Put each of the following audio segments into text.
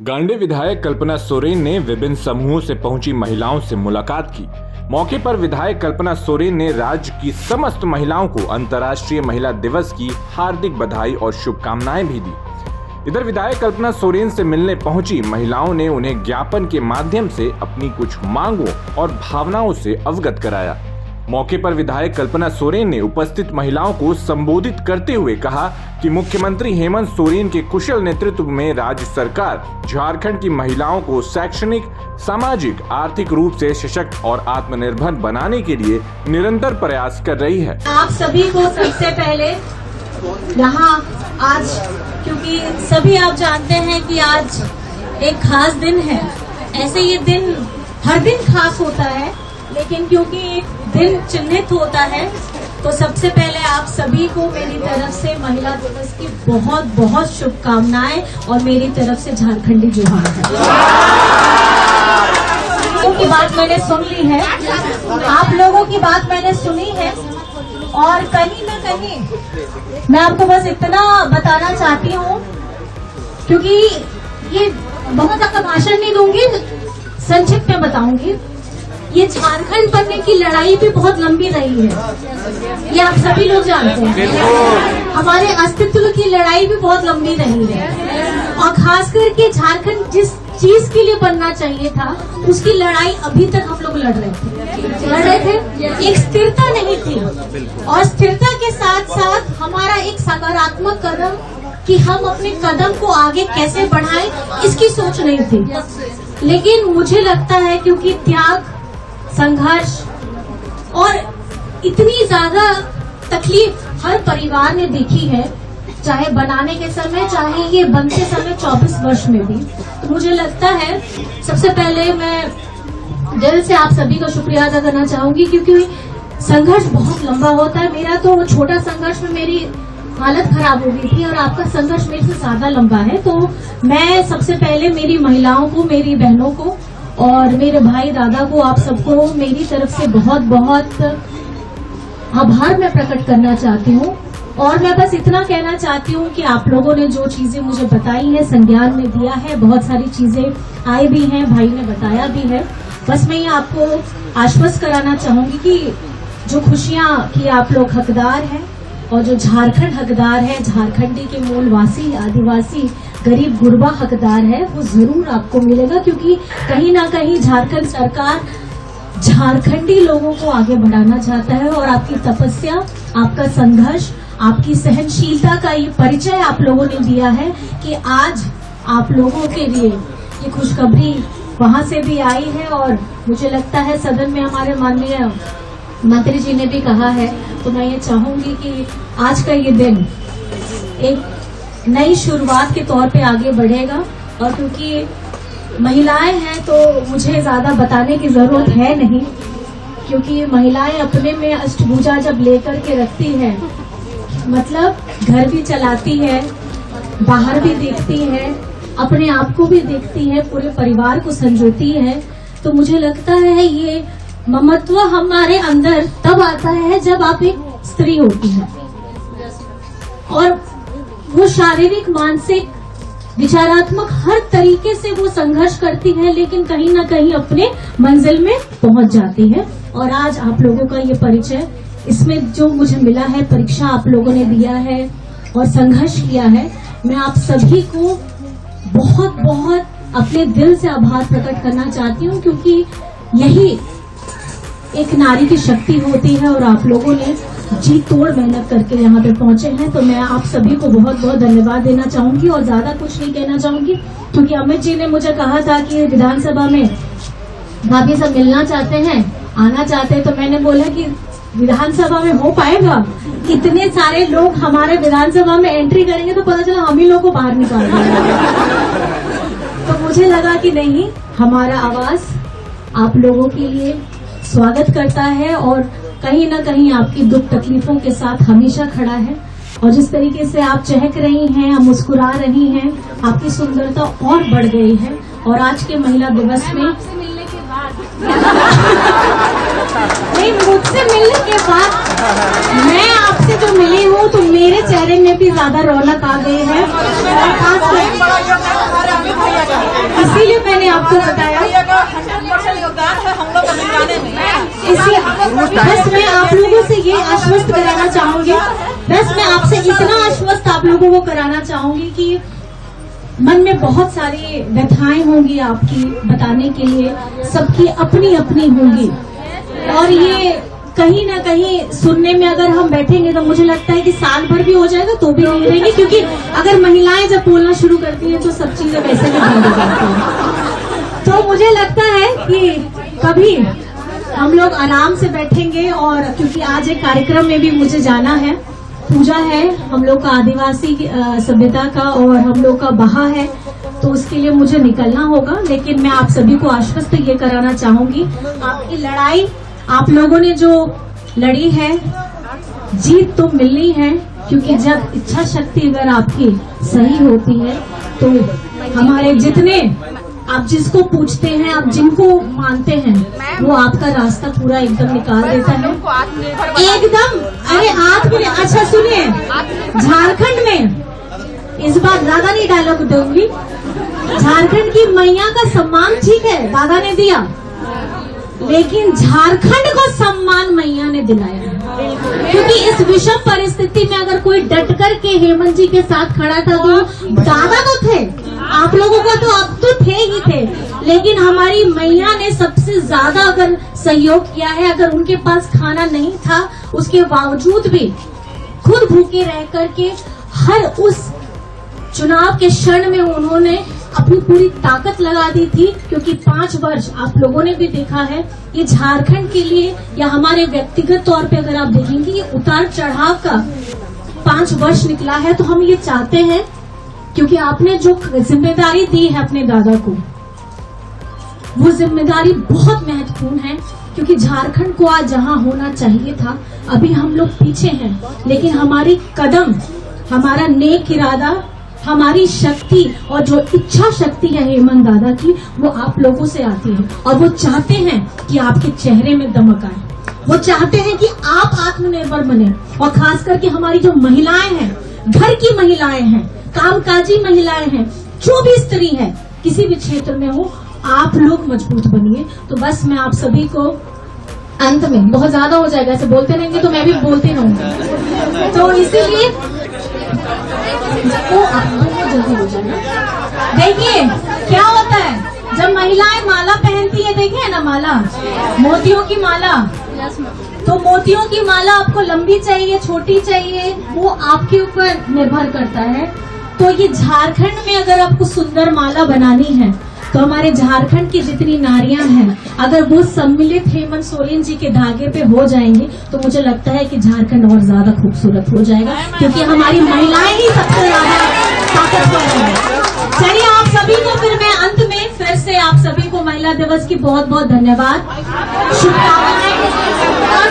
गांडे विधायक कल्पना सोरेन ने विभिन्न समूहों से पहुंची महिलाओं से मुलाकात की। मौके पर विधायक कल्पना सोरेन ने राज्य की समस्त महिलाओं को अंतर्राष्ट्रीय महिला दिवस की हार्दिक बधाई और शुभकामनाएं भी दी। इधर विधायक कल्पना सोरेन से मिलने पहुंची महिलाओं ने उन्हें ज्ञापन के माध्यम से अपनी कुछ मांगों और भावनाओं से अवगत कराया। मौके पर विधायक कल्पना सोरेन ने उपस्थित महिलाओं को संबोधित करते हुए कहा कि मुख्यमंत्री हेमंत सोरेन के कुशल नेतृत्व में राज्य सरकार झारखंड की महिलाओं को शैक्षणिक, सामाजिक, आर्थिक रूप से सशक्त और आत्मनिर्भर बनाने के लिए निरंतर प्रयास कर रही है। आप सभी को सबसे पहले यहाँ आज, क्योंकि सभी आप जानते हैं कि आज एक खास दिन है। ऐसे ये दिन हर दिन खास होता है, लेकिन क्योंकि एक दिन चिन्हित होता है तो सबसे पहले आप सभी को मेरी तरफ से महिला दिवस की बहुत बहुत शुभकामनाएं और मेरी तरफ से झारखंडी जोहार है। की बात मैंने सुन ली है, आप लोगों की बात मैंने सुनी है और कहीं न कहीं मैं आपको बस इतना बताना चाहती हूँ, क्योंकि ये बहुत ज्यादा भाषण नहीं दूंगी, संक्षिप्त में बताऊंगी। ये झारखंड बनने की लड़ाई भी बहुत लंबी रही है, ये आप सभी लोग जानते हैं। हमारे अस्तित्व की लड़ाई भी बहुत लंबी रही है और खास करके झारखंड जिस चीज के लिए बनना चाहिए था उसकी लड़ाई अभी तक हम लोग लड़ रहे थे। एक स्थिरता नहीं थी और स्थिरता के साथ साथ हमारा एक सकारात्मक कदम कि हम अपने कदम को आगे कैसे बढ़ाएं, इसकी सोच नहीं थी। लेकिन मुझे लगता है क्योंकि त्याग, संघर्ष और इतनी ज्यादा तकलीफ हर परिवार ने देखी है, चाहे बनाने के समय, चाहे ये बनते समय 24 वर्ष में भी, तो मुझे लगता है सबसे पहले मैं दिल से आप सभी का शुक्रिया अदा करना चाहूंगी, क्योंकि संघर्ष बहुत लंबा होता है। मेरा तो छोटा संघर्ष में मेरी हालत खराब हो गई थी और आपका संघर्ष मेरे से ज्यादा लंबा है। तो मैं सबसे पहले मेरी महिलाओं को, मेरी बहनों को और मेरे भाई दादा को, आप सबको मेरी तरफ से बहुत बहुत आभार मैं प्रकट करना चाहती हूँ। और मैं बस इतना कहना चाहती हूँ कि आप लोगों ने जो चीजें मुझे बताई है, संज्ञान में दिया है, बहुत सारी चीजें आई भी हैं, भाई ने बताया भी है। बस मैं ये आपको आश्वस्त कराना चाहूंगी कि जो खुशियां की आप लोग हकदार हैं और जो झारखंड हकदार है, झारखंडी के मूलवासी, आदिवासी, गरीब गुरबा हकदार है, वो जरूर आपको मिलेगा। क्योंकि कहीं ना कहीं झारखंड सरकार झारखंडी लोगों को आगे बढ़ाना चाहता है और आपकी तपस्या, आपका संघर्ष, आपकी सहनशीलता का ये परिचय आप लोगों ने दिया है कि आज आप लोगों के लिए ये खुशखबरी वहां से भी आई है। और मुझे लगता है सदन में हमारे माननीय मंत्री जी ने भी कहा है, तो मैं ये चाहूंगी कि आज का ये दिन एक नई शुरुआत के तौर पे आगे बढ़ेगा। और क्योंकि महिलाएं हैं तो मुझे ज्यादा बताने की जरूरत है नहीं, क्योंकि महिलाएं अपने में अष्टभुजा जब लेकर के रखती है, मतलब घर भी चलाती है, बाहर भी देखती है, अपने आप को भी देखती है, पूरे परिवार को संजोती है, तो मुझे लगता है ये ममत्व हमारे अंदर तब आता है जब आप एक स्त्री होती है और वो शारीरिक, मानसिक, विचारात्मक हर तरीके से वो संघर्ष करती है, लेकिन कहीं ना कहीं अपने मंजिल में पहुंच जाती है। और आज आप लोगों का ये परिचय, इसमें जो मुझे मिला है, परीक्षा आप लोगों ने दिया है और संघर्ष किया है, मैं आप सभी को बहुत बहुत अपने दिल से आभार प्रकट करना चाहती हूँ, क्योंकि यही एक नारी की शक्ति होती है और आप लोगों ने जी तोड़ मेहनत करके यहाँ पे पहुंचे हैं। तो मैं आप सभी को बहुत बहुत धन्यवाद देना चाहूंगी और ज्यादा कुछ नहीं कहना चाहूंगी, क्योंकि अमित जी ने मुझे कहा था कि विधानसभा में भाभी सब मिलना चाहते हैं, आना चाहते हैं, तो मैंने बोला कि विधानसभा में हो पाएगा? इतने सारे लोग हमारे विधानसभा में एंट्री करेंगे तो पता चला हम ही लोग को बाहर निकाल देंगे। तो मुझे लगा कि नहीं, हमारा आवाज आप लोगों के लिए स्वागत करता है और कहीं ना कहीं आपकी दुख तकलीफों के साथ हमेशा खड़ा है। और जिस तरीके से आप चहक रही हैं, आप मुस्कुरा रही हैं, आपकी सुंदरता और बढ़ गई है। और आज के महिला दिवस में आपसे मिलने के बाद नहीं, मुझसे मिलने के बाद मैं आपसे जो मिली हूँ तो मेरे चेहरे में भी ज्यादा रौनक आ गई है, इसीलिए मैंने आपको बताया। इसलिए बस मैं आप लोगों से ये आश्वस्त कराना चाहूंगी, बस मैं आपसे इतना आश्वस्त आप लोगों को कराना चाहूंगी कि मन में बहुत सारी व्यथाएं होंगी आपकी बताने के लिए, सबकी अपनी अपनी होंगी, और ये कहीं ना कहीं सुनने में अगर हम बैठेंगे तो मुझे लगता है कि साल भर भी हो जाएगा तो भी नहीं रहेंगे, क्योंकि अगर महिलाएं जब बोलना शुरू करती हैं तो सब चीजें वैसे भी बंद हो जाती हैं। तो मुझे लगता है कि कभी हम लोग आराम से बैठेंगे, और क्योंकि आज एक कार्यक्रम में भी मुझे जाना है, पूजा है हम लोग का आदिवासी सभ्यता का और हम लोग का बहा है, तो उसके लिए मुझे निकलना होगा। लेकिन मैं आप सभी को आश्वस्त ये कराना चाहूंगी, आपकी लड़ाई आप लोगों ने जो लड़ी है, जीत तो मिलनी है, क्योंकि जब इच्छा शक्ति अगर आपकी सही होती है तो हमारे जितने आप जिसको पूछते हैं, आप जिनको मानते हैं, वो आपका रास्ता पूरा एकदम निकाल देता है एकदम। अरे आत्मनिर्भर, अच्छा सुनिए, झारखंड में इस बार दादा नहीं डायलॉग दूंगी, झारखंड की मैया का सम्मान ठीक है दादा ने दिया, लेकिन झारखंड को सम्मान मैया ने दिलाया, क्योंकि इस विषम परिस्थिति में अगर कोई डट कर के हेमंत जी के साथ खड़ा था तो दादा तो थे, आप लोगों का तो अब तो थे ही थे, लेकिन हमारी मैया ने सबसे ज्यादा अगर सहयोग किया है। अगर उनके पास खाना नहीं था उसके बावजूद भी खुद भूखे रह करके हर उस चुनाव के क्षण में उन्होंने अपनी पूरी ताकत लगा दी थी, क्योंकि 5 वर्ष आप लोगों ने भी देखा है ये झारखंड के लिए, या हमारे व्यक्तिगत तौर पे अगर आप देखेंगे ये उतार चढ़ाव का 5 वर्ष निकला है। तो हम ये चाहते हैं, क्योंकि आपने जो जिम्मेदारी दी है अपने दादा को, वो जिम्मेदारी बहुत महत्वपूर्ण है, क्योंकि झारखंड को आज जहां होना चाहिए था अभी हम लोग पीछे हैं, लेकिन हमारी कदम, हमारा नेक इरादा, हमारी शक्ति और जो इच्छा शक्ति है हेमंत दादा की, वो आप लोगों से आती है, और वो चाहते हैं कि आपके चेहरे में दमक आए, वो चाहते हैं कि आप आत्मनिर्भर बने, और खास करके हमारी जो महिलाएं हैं, घर की महिलाएं हैं, कामकाजी महिलाएं हैं, जो भी स्त्री है किसी भी क्षेत्र में हो, आप लोग मजबूत बनिए। तो बस मैं आप सभी को अंत में, बहुत ज्यादा हो जाएगा ऐसे बोलते रहेंगे तो मैं भी बोलती रहूंगी, तो इसीलिए जल्दी हो जाएगा। देखिए क्या होता है जब महिलाएं माला पहनती है, देखे ना माला, मोतियों की माला, तो मोतियों की माला आपको लंबी चाहिए छोटी चाहिए, वो आपके ऊपर निर्भर करता है। तो ये झारखंड में अगर आपको सुंदर माला बनानी है तो हमारे झारखंड की जितनी नारियां हैं, अगर वो सम्मिलित हेमंत सोरेन जी के धागे पे हो जाएंगे तो मुझे लगता है कि झारखंड और ज्यादा खूबसूरत हो जाएगा, क्योंकि हमारी महिलाएं ही सबसे ज्यादा ताकतवर हैं। चलिए आप सभी को फिर मैं अंत में फिर से आप सभी को महिला दिवस की बहुत बहुत धन्यवाद,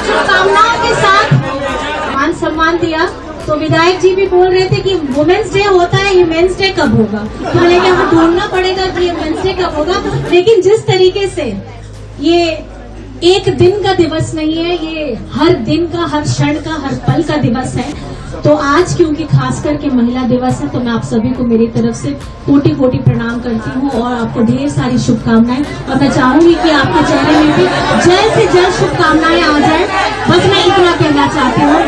शुभकामनाओं के साथ मान सम्मान दिया। तो विधायक जी भी बोल रहे थे कि वुमेन्स डे होता है, ये मेंस डे कब होगा, तो मैंने कहा ढूंढना पड़ेगा कि ये मेंस डे कब होगा। लेकिन जिस तरीके से ये एक दिन का दिवस नहीं है, ये हर दिन का, हर क्षण का, हर पल का दिवस है, तो आज क्योंकि खास करके महिला दिवस है तो मैं आप सभी को मेरी तरफ से कोटि कोटि प्रणाम करती हूँ और आपको ढेर सारी शुभकामनाएं, और मैं चाहूंगी कि आपके चेहरे में भी जल्द से जल्द शुभकामनाएं आ जाए। बस मैं इतना कहना चाहती हूँ।